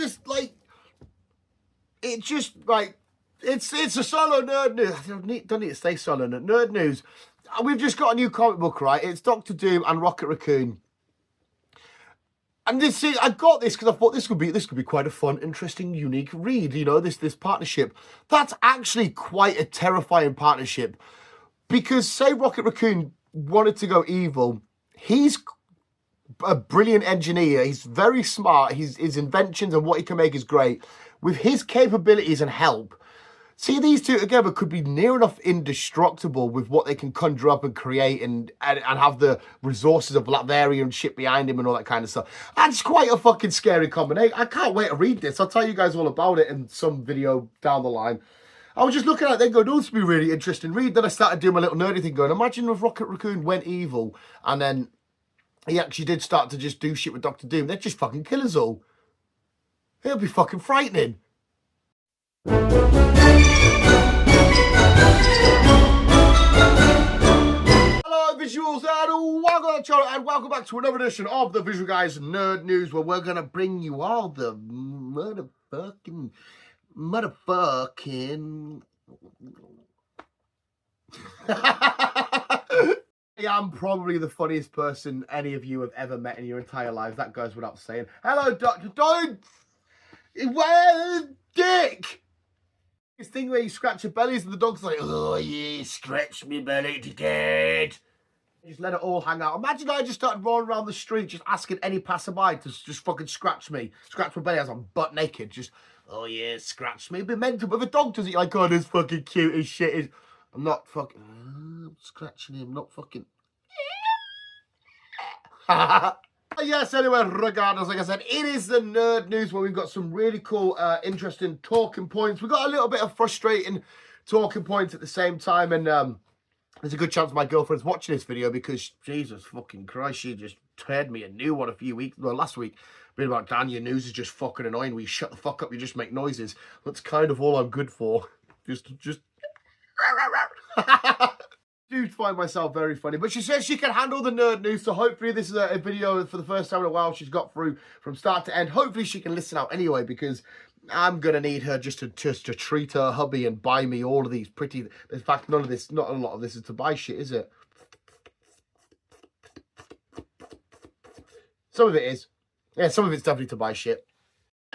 just like, it just like, it's a solo nerd news. I don't need to say solo nerd news. We've just got a new comic book, right? It's Doctor Doom and Rocket Raccoon. And this, I got this because I thought this could be quite a fun, interesting, unique read. You know, this partnership. That's actually quite a terrifying partnership, because say Rocket Raccoon wanted to go evil, he's a brilliant engineer. He's very smart. His inventions and what he can make is great. With his capabilities and help, see, these two together could be near enough indestructible with what they can conjure up and create and have the resources of Latveria and shit behind him and all that kind of stuff. That's quite a fucking scary combination. I can't wait to read this. I'll tell you guys all about it in some video down the line. I was just looking at it then going, oh, this would be really interesting read. Then I started doing my little nerdy thing going, imagine if Rocket Raccoon went evil and then he actually did start to just do shit with Doctor Doom. They'd just fucking kill us all. It'll be fucking frightening. Hello visuals and welcome to the channel and welcome back to another edition of the Visual Guys Nerd News, where we're gonna bring you all the motherfucking I'm probably the funniest person any of you have ever met in your entire lives. That goes without saying. Hello, Doctor. Don't. Well, dick. This thing where you scratch your bellies and the dog's like, oh yeah, scratch me belly to death. Just let it all hang out. Imagine I just started rolling around the street just asking any passerby to just fucking scratch me. Scratch my belly as I'm butt naked. Just, oh yeah, scratch me. It'd be mental. But if a dog does it, you're like, oh, this fucking cute as shit. I'm not fucking, I'm scratching him, not fucking. Yes, anyway, regardless, like I said, it is the nerd news where we've got some really cool, interesting talking points. We've got a little bit of frustrating talking points at the same time, and there's a good chance my girlfriend's watching this video because, Jesus fucking Christ, she just heard me a new one last week, being about, Dan, your news is just fucking annoying. We shut the fuck up, you just make noises. That's kind of all I'm good for. Just do find myself very funny, but she says she can handle the nerd news, so hopefully this is a video for the first time in a while she's got through from start to end. Hopefully she can listen out anyway, because I'm gonna need her just to treat her hubby and buy me all of these pretty. In fact, not a lot of this is to buy shit, is it? Some of it is. Yeah, some of it's definitely to buy shit.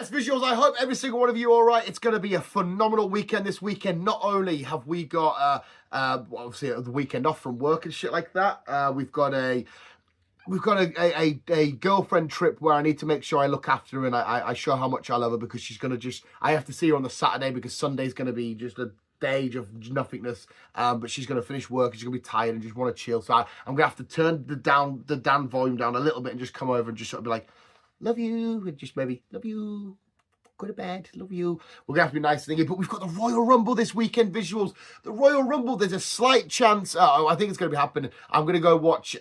Yes, visuals, I hope every single one of you are all right. It's going to be a phenomenal weekend this weekend. Not only have we got, obviously, the weekend off from work and shit like that, we've got a girlfriend trip where I need to make sure I look after her and I show how much I love her, because she's going to I have to see her on the Saturday because Sunday's going to be just a day of nothingness, but she's going to finish work and she's going to be tired and just want to chill. So I'm going to have to turn the Dan volume down a little bit and just come over and just sort of be like, love you, and just maybe, love you, go to bed, love you. We're going to have to be nice and thingy, but we've got the Royal Rumble this weekend, visuals. The Royal Rumble, there's a slight chance, I think it's going to be happening. I'm going to go watch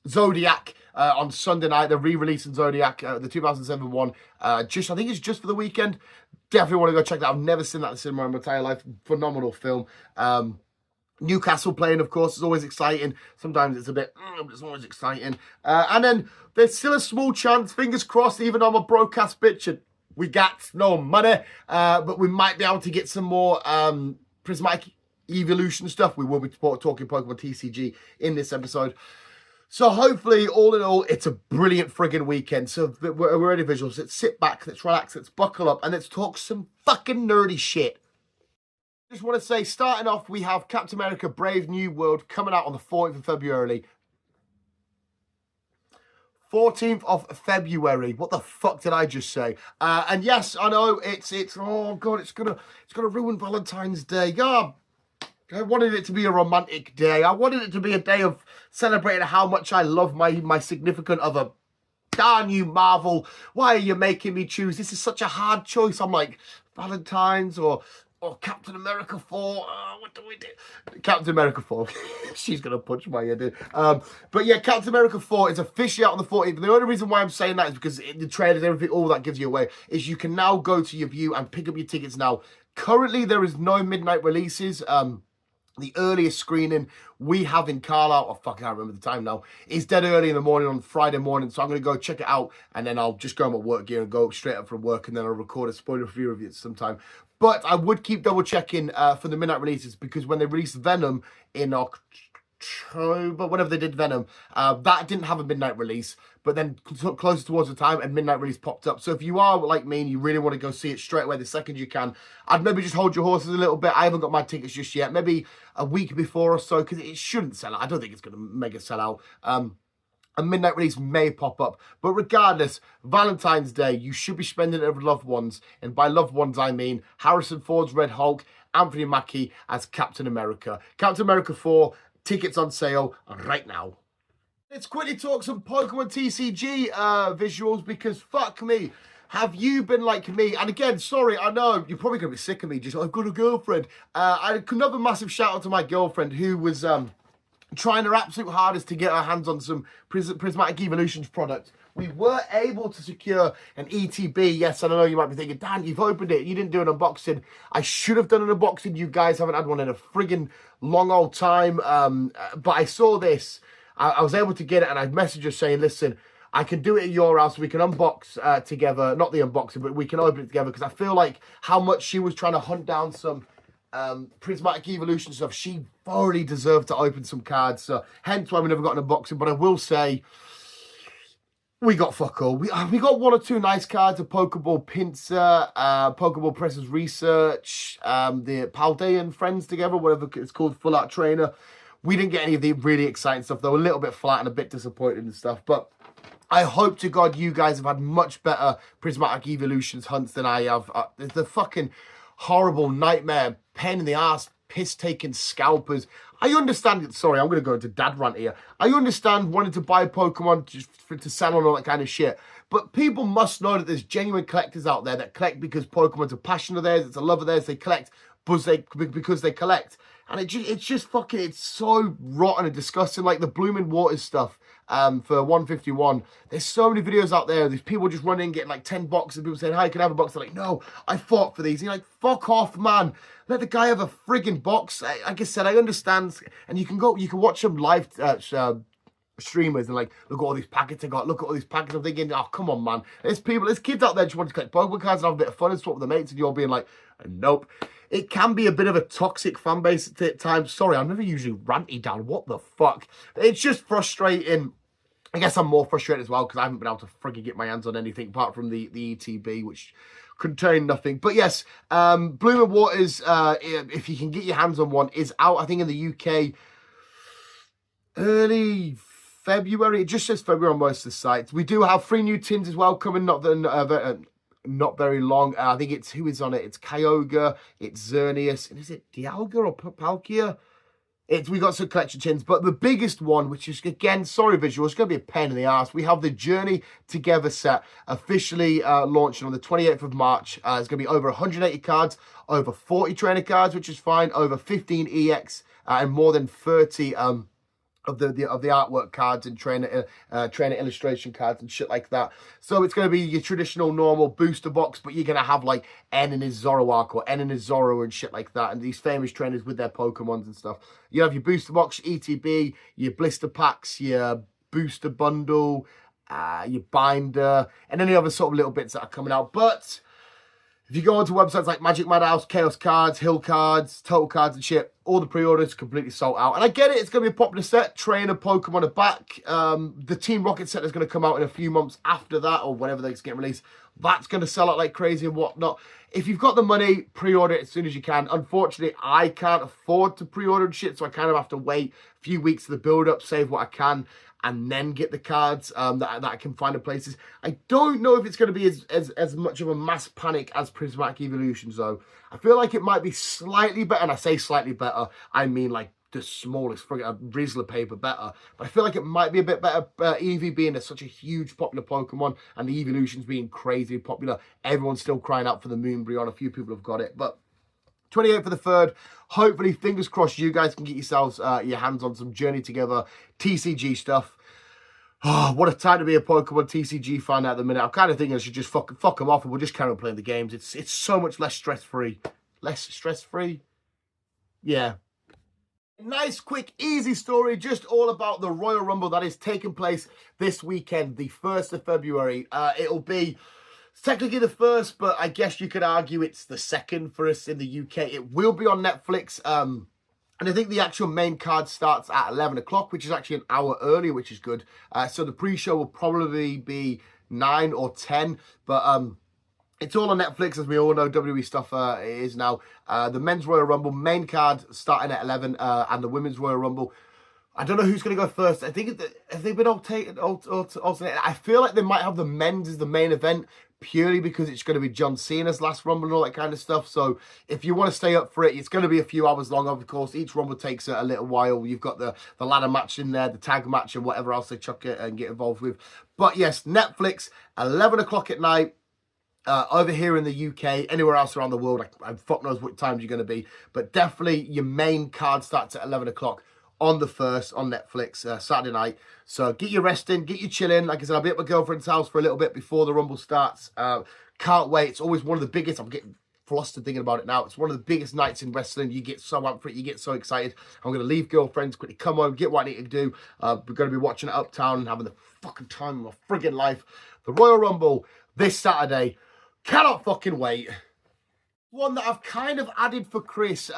Zodiac on Sunday night. They're re-releasing Zodiac, the 2007 one. I think it's just for the weekend. Definitely want to go check that out. I've never seen that in the cinema in my entire life. Phenomenal film. Newcastle playing, of course, is always exciting. Sometimes it's a bit, but it's always exciting. And then there's still a small chance, fingers crossed, even though I'm a broadcast bitch and we got no money, but we might be able to get some more prismatic evolution stuff. We will be talking Pokemon TCG in this episode. So hopefully, all in all, it's a brilliant friggin' weekend. So we're ready, visuals. Let's sit back, let's relax, let's buckle up, and let's talk some fucking nerdy shit. Just want to say, starting off, we have Captain America Brave New World coming out on the 14th of February. 14th of February. What the fuck did I just say? And yes, I know it's oh god, it's gonna ruin Valentine's Day. God, I wanted it to be a romantic day. I wanted it to be a day of celebrating how much I love my significant other. Darn you, Marvel. Why are you making me choose? This is such a hard choice. I'm like, Valentine's or Captain America 4. What do we do? Captain America 4. She's going to punch my head in. But yeah, Captain America 4 is officially out on the 14th. The only reason why I'm saying that is because the trailers, everything, all that gives you away, is you can now go to your view and pick up your tickets now. Currently, there is no midnight releases. The earliest screening we have in Carlisle, oh fuck, I can't remember the time now, is dead early in the morning on Friday morning. So I'm going to go check it out, and then I'll just go in my work gear and go straight up from work, and then I'll record a spoiler review of it sometime. But I would keep double checking for the midnight releases, because when they released Venom in October, whenever they did Venom, that didn't have a midnight release, but then closer towards the time, a midnight release popped up. So if you are like me and you really want to go see it straight away the second you can, I'd maybe just hold your horses a little bit. I haven't got my tickets just yet, maybe a week before or so, because it shouldn't sell out. I don't think it's going to mega sell out. A midnight release may pop up, but regardless, Valentine's Day, you should be spending it with loved ones, and by loved ones I mean Harrison Ford's Red Hulk, Anthony Mackie as Captain America. Captain America 4, tickets on sale right now. Let's quickly talk some Pokemon TCG visuals, because fuck me, have you been like me? And again, sorry, I know you're probably going to be sick of me, just, I've got a girlfriend. Another massive shout out to my girlfriend, who was trying her absolute hardest to get her hands on some Prismatic Evolutions products. We were able to secure an ETB. Yes, and I know you might be thinking, Dan, you've opened it. You didn't do an unboxing. I should have done an unboxing. You guys haven't had one in a friggin' long old time. But I saw this. I was able to get it, and I messaged her saying, listen, I can do it at your house. We can unbox together. Not the unboxing, but we can open it together, because I feel like how much she was trying to hunt down some Prismatic Evolution stuff, she thoroughly deserved to open some cards. So hence why we never got an unboxing. But I will say, we got fuck all. We got one or two nice cards, a Pokeball Pincer, Pokeball Presses Research, the Paldean Friends Together, whatever it's called, Full Art Trainer. We didn't get any of the really exciting stuff, though. A little bit flat and a bit disappointed and stuff. But I hope to God you guys have had much better Prismatic Evolutions hunts than I have. The fucking horrible nightmare, pain in the ass, piss-taking scalpers. I understand, sorry, I'm going to go into dad rant here. I understand wanting to buy Pokemon to sell on all that kind of shit. But people must know that there's genuine collectors out there that collect because Pokemon's a passion of theirs, it's a love of theirs. They collect because they collect. And it's just fucking, it's so rotten and disgusting. Like the Blooming Waters stuff for 151. There's so many videos out there. There's people just running, getting like 10 boxes. People saying, hi, can I have a box? They're like, no, I fought for these. And you're like, fuck off, man. Let the guy have a friggin' box. Like I said, I understand. And you can watch some live streamers and like, look at all these packets I got. Look at all these packets. I'm thinking, oh, come on, man. There's kids out there just want to collect Pokemon cards and have a bit of fun and swap with their mates. And you're being like, nope. It can be a bit of a toxic fan base at times. Sorry, I'm never usually ranty, Dan. What the fuck? It's just frustrating. I guess I'm more frustrated as well because I haven't been able to friggin' get my hands on anything apart from the ETB, which contained nothing. But yes, Blooming Waters, if you can get your hands on one, is out, I think, in the UK early February. It just says February on most of the sites. We do have 3 new tins as well coming, not very long. I think it's, who is on it? It's Kyogre, it's Xerneas, and is it Dialga or Palkia? We got some collection tins, but the biggest one, which is, again, sorry visual, it's going to be a pain in the ass. We have the Journey Together set officially launching on the 28th of March. It's going to be over 180 cards, over 40 trainer cards, which is fine, over 15 EX, and more than 30 of the artwork cards and trainer illustration cards and shit like that. So it's going to be your traditional normal booster box, but you're going to have like N in his Zoroark or N in his Zoro and shit like that, and these famous trainers with their Pokemons and stuff. You have your booster box, ETB, your blister packs, your booster bundle, your binder, and any other sort of little bits that are coming out. But if you go onto websites like Magic Madhouse, Chaos Cards, Hill Cards, Total Cards and shit, all the pre-orders completely sold out. And I get it, it's going to be a popular set. Trainer, Pokemon are back. The Team Rocket set is going to come out in a few months after that, or whenever they get released. That's going to sell out like crazy and whatnot. If you've got the money, pre-order it as soon as you can. Unfortunately, I can't afford to pre-order and shit, so I kind of have to wait a few weeks for the build-up, save what I can, and then get the cards that I can find in places. I don't know if it's going to be as much of a mass panic as Prismatic Evolutions, though. I feel like it might be slightly better, and I say slightly better, I mean like the smallest friggin' Rizzler paper better. But I feel like it might be a bit better, Eevee being such a huge popular Pokemon, and the Evolutions being crazy popular. Everyone's still crying out for the Moonbreon. A few people have got it, but 28th for the 3rd. Hopefully, fingers crossed, you guys can get yourselves your hands on some Journey Together TCG stuff. Oh, what a time to be a Pokemon TCG fan at the minute. I'm kind of thinking I should just fuck them off and we'll just carry on playing the games. It's so much less stress-free. Less stress-free? Yeah. Nice, quick, easy story, just all about the Royal Rumble that is taking place this weekend, the 1st of February. It'll be technically the first, but I guess you could argue it's the second for us in the UK. It will be on Netflix. And I think the actual main card starts at 11 o'clock, which is actually an hour earlier, which is good. So the pre-show will probably be 9 or 10, but it's all on Netflix, as we all know. WWE stuff is now. The Men's Royal Rumble main card starting at 11, and the Women's Royal Rumble. I don't know who's going to go first. I think have they been alternated? I feel like they might have the men's as the main event, purely because it's going to be John Cena's last Rumble and all that kind of stuff. So if you want to stay up for it, it's going to be a few hours long. Of course, each Rumble takes a little while. You've got the ladder match in there, the tag match, and whatever else they chuck it and get involved with. But yes, Netflix, 11 o'clock at night. Over here in the UK, anywhere else around the world, I fuck knows what times you're going to be. But definitely your main card starts at 11 o'clock on the 1st on Netflix, Saturday night. So get your rest in, get your chill in. Like I said, I'll be at my girlfriend's house for a little bit before the Rumble starts. Can't wait. It's always one of the biggest. I'm getting flustered thinking about it now. It's one of the biggest nights in wrestling. You get so up for it. You get so excited. I'm going to leave girlfriends, quickly come home, get what I need to do. We're going to be watching it Uptown and having the fucking time of my friggin' life. The Royal Rumble this Saturday. Cannot fucking wait. One that I've kind of added for Chris,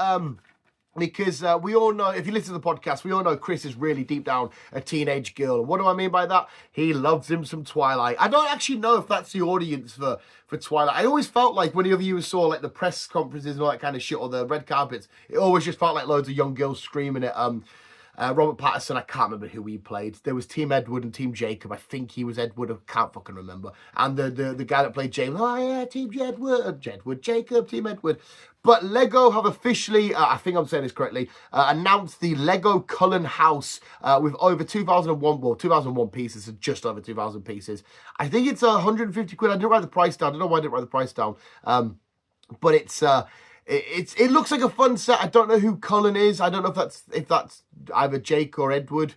because we all know, if you listen to the podcast, we all know Chris is really deep down a teenage girl. What do I mean by that? He loves him some Twilight. I don't actually know if that's the audience for Twilight. I always felt like whenever you saw like the press conferences and all that kind of shit, or the red carpets, it always just felt like loads of young girls screaming at Robert Pattinson. I can't remember who he played. There was Team Edward and Team Jacob. I think he was Edward. I can't fucking remember. And the guy that played James. Oh yeah, Team Jedward, Jacob, Team Edward. But Lego have officially, I think I'm saying this correctly, announced the Lego Cullen House with over 2001 pieces, so just over 2,000 pieces. I think it's 150 quid. I didn't write the price down. I don't know why I didn't write the price down. But it looks like a fun set. I don't know who Cullen is. I don't know if that's either Jake or Edward.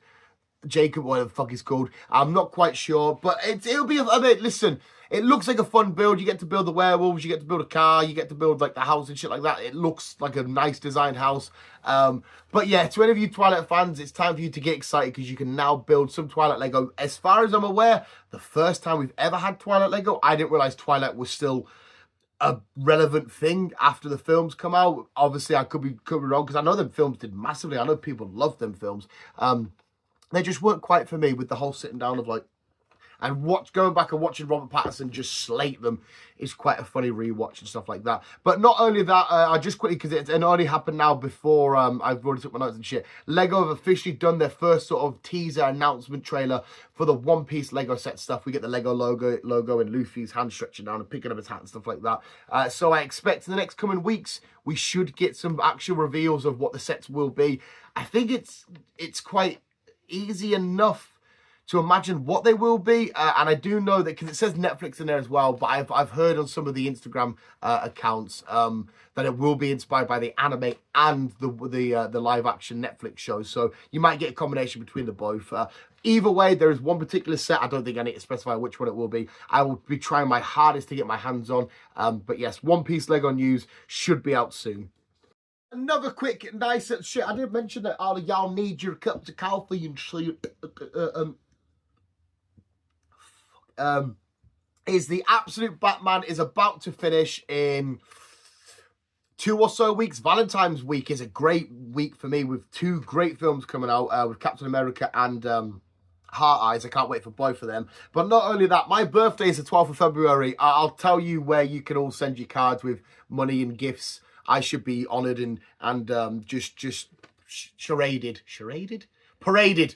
Jacob, whatever the fuck he's called. I'm not quite sure. But it'll be, I mean, listen, it looks like a fun build. You get to build the werewolves, you get to build a car, you get to build like the house and shit like that. It looks like a nice designed house. But yeah, to any of you Twilight fans, it's time for you to get excited because you can now build some Twilight Lego. As far as I'm aware, the first time we've ever had Twilight Lego, I didn't realize Twilight was still a relevant thing after the films come out. Obviously, I could be wrong because I know them films did massively. I know people love them films. They just weren't quite for me with the whole sitting down of like, and going back and watching Robert Pattinson just slate them is quite a funny rewatch and stuff like that. But not only that, I just quickly, because it only happened now before I've already took my notes and shit. Lego have officially done their first sort of teaser announcement trailer for the One Piece Lego set stuff. We get the Lego logo and Luffy's hand stretching down and picking up his hat and stuff like that. So I expect in the next coming weeks, we should get some actual reveals of what the sets will be. I think it's quite easy enough to imagine what they will be, and I do know that because it says Netflix in there as well. But I've heard on some of the Instagram accounts that it will be inspired by the anime and the live action Netflix shows. So you might get a combination between the both. Either way, there is one particular set. I don't think I need to specify which one it will be. I will be trying my hardest to get my hands on. But yes, One Piece Lego news should be out soon. Another quick, nice shit. I didn't mention that all of y'all need your cups of coffee and shit. Is the Absolute Batman is about to finish in 2 or so weeks. Valentine's week is a great week for me with 2 great films coming out with Captain America and Heart Eyes. I can't wait for both of them. But not only that, my birthday is the 12th of February. I'll tell you where you can all send your cards with money and gifts. I should be honoured and just paraded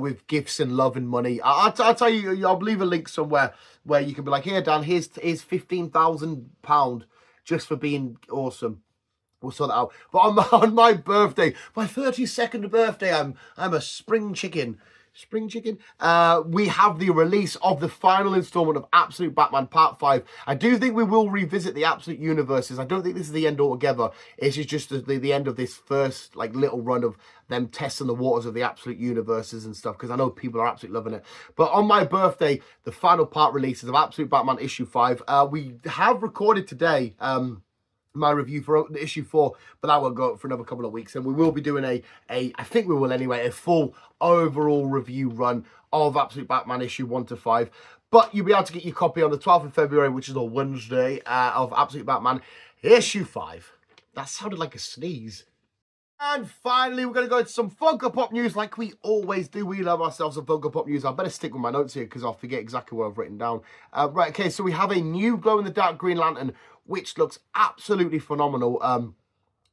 with gifts and love and money. I'll tell you, I'll leave a link somewhere where you can be like, here, Dan, here's £15,000 just for being awesome. We'll sort that out. But on my birthday, my 32nd birthday, I'm a spring chicken. We have the release of the final installment of Absolute Batman Part 5. I do think we will revisit the Absolute Universes. I don't think this is the end altogether. It's just the end of this first like little run of them testing the waters of the Absolute Universes and stuff, because I know people are absolutely loving it. But on my birthday, the final part releases of Absolute Batman issue 5. We have recorded today my review for issue 4, but that won't go up for another couple of weeks, and we will be doing I think we will anyway, a full overall review run of Absolute Batman issue 1 to 5. But you'll be able to get your copy on the 12th of February, which is a Wednesday, of Absolute Batman issue 5. That sounded like a sneeze. And finally, we're going to go into some Funko Pop news like we always do. We love ourselves some Funko Pop news. I better stick with my notes here because I'll forget exactly what I've written down. Right, okay, so we have a new glow-in-the-dark Green Lantern, which looks absolutely phenomenal,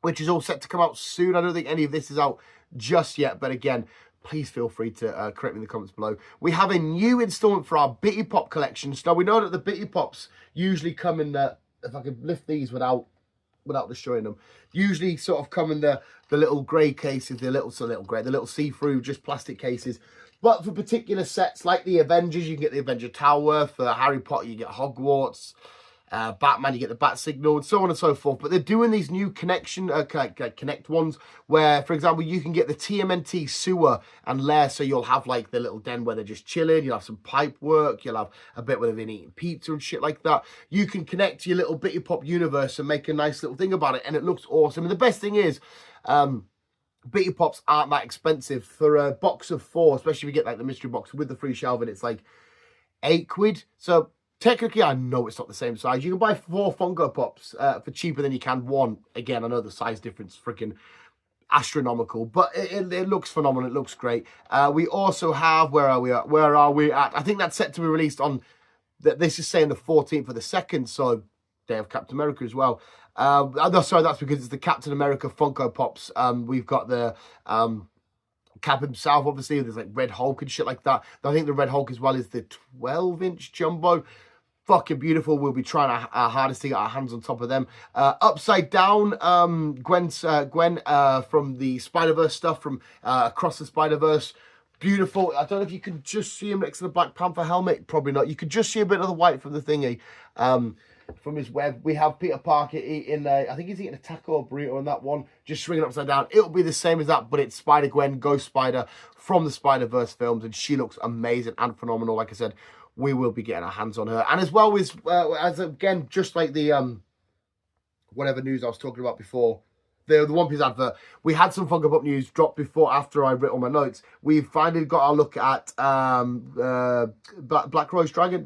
which is all set to come out soon. I don't think any of this is out just yet, but again, please feel free to correct me in the comments below. We have a new installment for our Bitty Pop collection. So we know that the Bitty Pops usually come in the, if I could lift these without destroying them, usually sort of come in the little grey cases, the little see-through, just plastic cases. But for particular sets like the Avengers, you can get the Avenger Tower. For Harry Potter, you get Hogwarts. Batman, you get the Bat Signal, and so on and so forth. But they're doing these new connect ones where, for example, you can get the TMNT sewer and lair, so you'll have like the little den where they're just chilling, you'll have some pipe work, you'll have a bit where they've been eating pizza and shit like that. You can connect to your little Bitty Pop universe and make a nice little thing about it, and it looks awesome. And the best thing is, Bitty Pops aren't that expensive. For a box of 4, especially if you get like the mystery box with the free shelving, it's like £8. So technically, I know it's not the same size. You can buy 4 Funko Pops for cheaper than you can 1. Again, I know the size difference is freaking astronomical, but it looks phenomenal. It looks great. We also have, where are we at? I think that's set to be released on, this is saying the 14th of the 2nd, so day of Captain America as well. No, sorry, that's because it's the Captain America Funko Pops. We've got the Cap himself, obviously. There's like Red Hulk and shit like that. I think the Red Hulk as well is the 12-inch jumbo. Fucking beautiful. We'll be trying our hardest to get our hands on top of them. Upside Down, Gwen from the Spider-Verse stuff, from Across the Spider-Verse. Beautiful. I don't know if you can just see him next to the Black Panther helmet. Probably not. You could just see a bit of the white from the thingy, from his web. We have Peter Parker eating, I think he's eating a taco or burrito in that one, just swinging upside down. It'll be the same as that, but it's Spider-Gwen, Ghost Spider from the Spider-Verse films, and she looks amazing and phenomenal. Like I said, we will be getting our hands on her. And as well as again, just like the whatever news I was talking about before, the One Piece advert, we had some Funko Pop news drop after I wrote all my notes. We've finally got our look at Black Rose Dragon,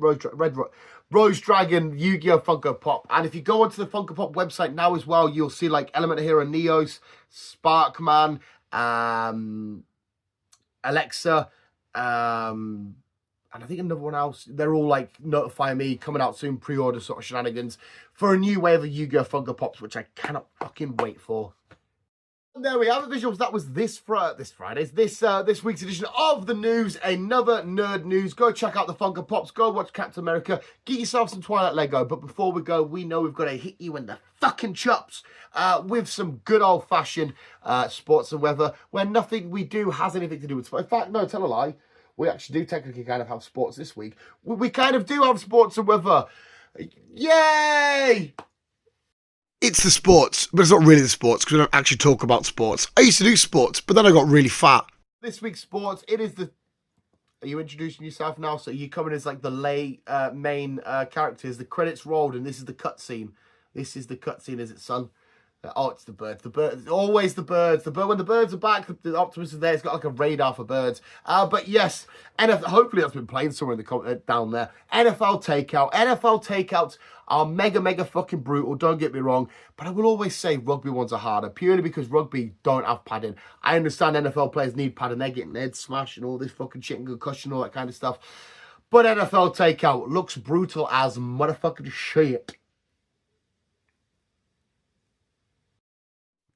Rose Dragon Yu-Gi-Oh! Funko Pop. And if you go onto the Funko Pop website now as well, you'll see like Element Hero Neos, Sparkman, Alexa, and I think another one else. They're all like notifying me, coming out soon, pre-order sort of shenanigans for a new wave of Yu-Gi-Oh! Funko Pops, which I cannot fucking wait for. And there we have it, visuals. That was this week's edition of the news. Another nerd news. Go check out the Funko Pops. Go watch Captain America. Get yourself some Twilight Lego. But before we go, we know we've got to hit you in the fucking chops with some good old-fashioned sports and weather, where nothing we do has anything to do with sports. In fact, no, tell a lie. We actually do technically kind of have sports this week. We kind of do have sports and weather. Yay! It's the sports, but it's not really the sports because we don't actually talk about sports. I used to do sports, but then I got really fat. This week's sports, it is the... Are you introducing yourself now? So you coming as like the main characters. The credits rolled and this is the cutscene. This is the cutscene, is it, son? Oh, it's the birds. The birds. Always the birds. When the birds are back, the Optimus is there. It's got like a radar for birds. But yes, hopefully that's been playing somewhere in the down there. NFL Takeout. NFL Takeouts are mega fucking brutal. Don't get me wrong. But I will always say rugby ones are harder, purely because rugby don't have padding. I understand NFL players need padding. They're getting head smashed and all this fucking shit and concussion, all that kind of stuff. But NFL Takeout looks brutal as motherfucking shit.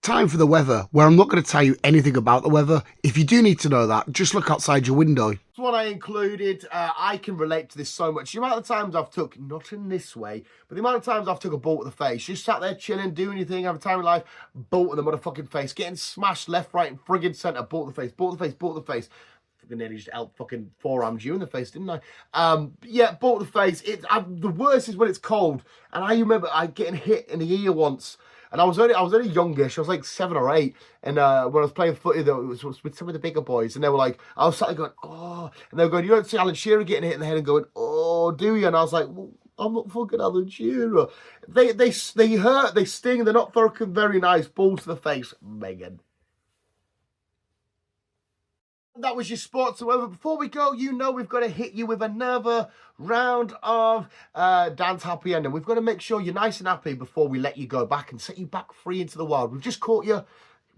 Time for the weather, where I'm not going to tell you anything about the weather. If you do need to know that, just look outside your window. That's what I included. I can relate to this so much. The amount of times I've took, not in this way, but the amount of times I've took a ball to the face. Just sat there chilling, doing your thing, having time of life, ball to the motherfucking face, getting smashed left, right, and friggin' centre, ball to the face, ball to the face, ball to the face. I nearly just out fucking forearmed you in the face, didn't I? Yeah, ball to the face. The worst is when it's cold. And I remember getting hit in the ear once. And I was only youngish. I was like 7 or 8. And when I was playing footy, though, it was with some of the bigger boys. And they were like, I was sat there going, oh. And they were going, you don't see Alan Shearer getting hit in the head and going, oh, do you? And I was like, well, I'm not fucking Alan Shearer. They hurt, they sting, they're not fucking very nice. Ball to the face, Megan. That was your sports. However, before we go, you know we've got to hit you with another round of Dan's Happy Ending. We've got to make sure you're nice and happy before we let you go back and set you back free into the world. We've just caught you,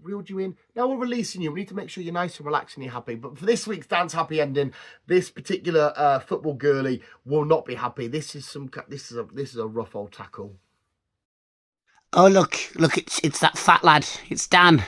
reeled you in. Now we're releasing you. We need to make sure you're nice and relaxed and you're happy. But for this week's Dan's Happy Ending, this particular football girly will not be happy. This is a rough old tackle. Oh, look, it's that fat lad. It's Dan.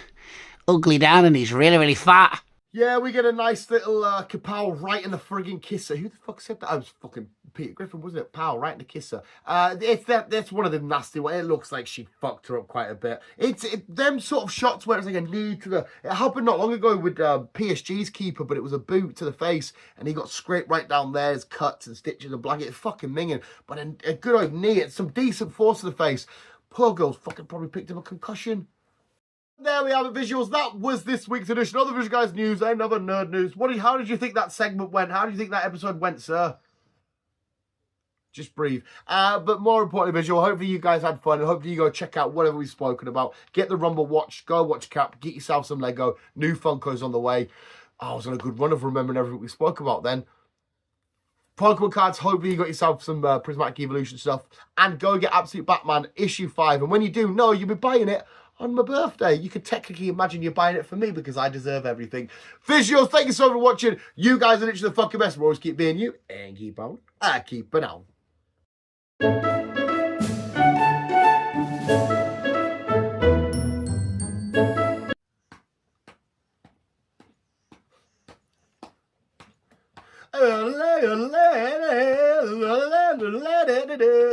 Ugly Dan, and he's really, really fat. Yeah, we get a nice little kapow right in the frigging kisser. Who the fuck said that? I was fucking Peter Griffin, wasn't it? Pow, right in the kisser. That's one of the nasty ones. It looks like she fucked her up quite a bit. It's them sort of shots where it's like a knee to the... It happened not long ago with PSG's keeper, but it was a boot to the face, and he got scraped right down there. There's cuts and stitches and blanket. It's fucking minging. But a good old knee, it's some decent force to the face. Poor girl's fucking probably picked up a concussion. There we have it, visuals. That was this week's edition of the Visual Guys News and other nerd news. How did you think that segment went? How did you think that episode went, sir? Just breathe. But more importantly, visual, hopefully you guys had fun, and hopefully you go check out whatever we've spoken about. Get the Rumble watch, go watch Cap, get yourself some Lego. New Funko's on the way. I was on a good run of remembering everything we spoke about then. Pokemon cards, hopefully you got yourself some Prismatic Evolution stuff. And go get Absolute Batman issue 5. And when you do, know you'll be buying it on my birthday. You can technically imagine you're buying it for me because I deserve everything. Visuals, thank you so much for watching. You guys are literally the fucking best. We'll always keep being you and keep on. I keep it on.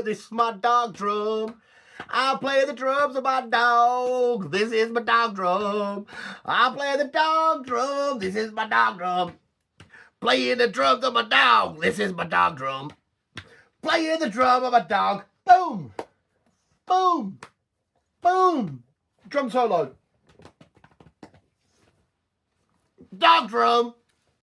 This is my dog drum. I play the drums of my dog. This is my dog drum. I play the dog drum. This is my dog drum. Playing the drums of my dog. This is my dog drum. Playing the drum of my dog. Boom. Boom. Boom. Drum solo. Dog drum.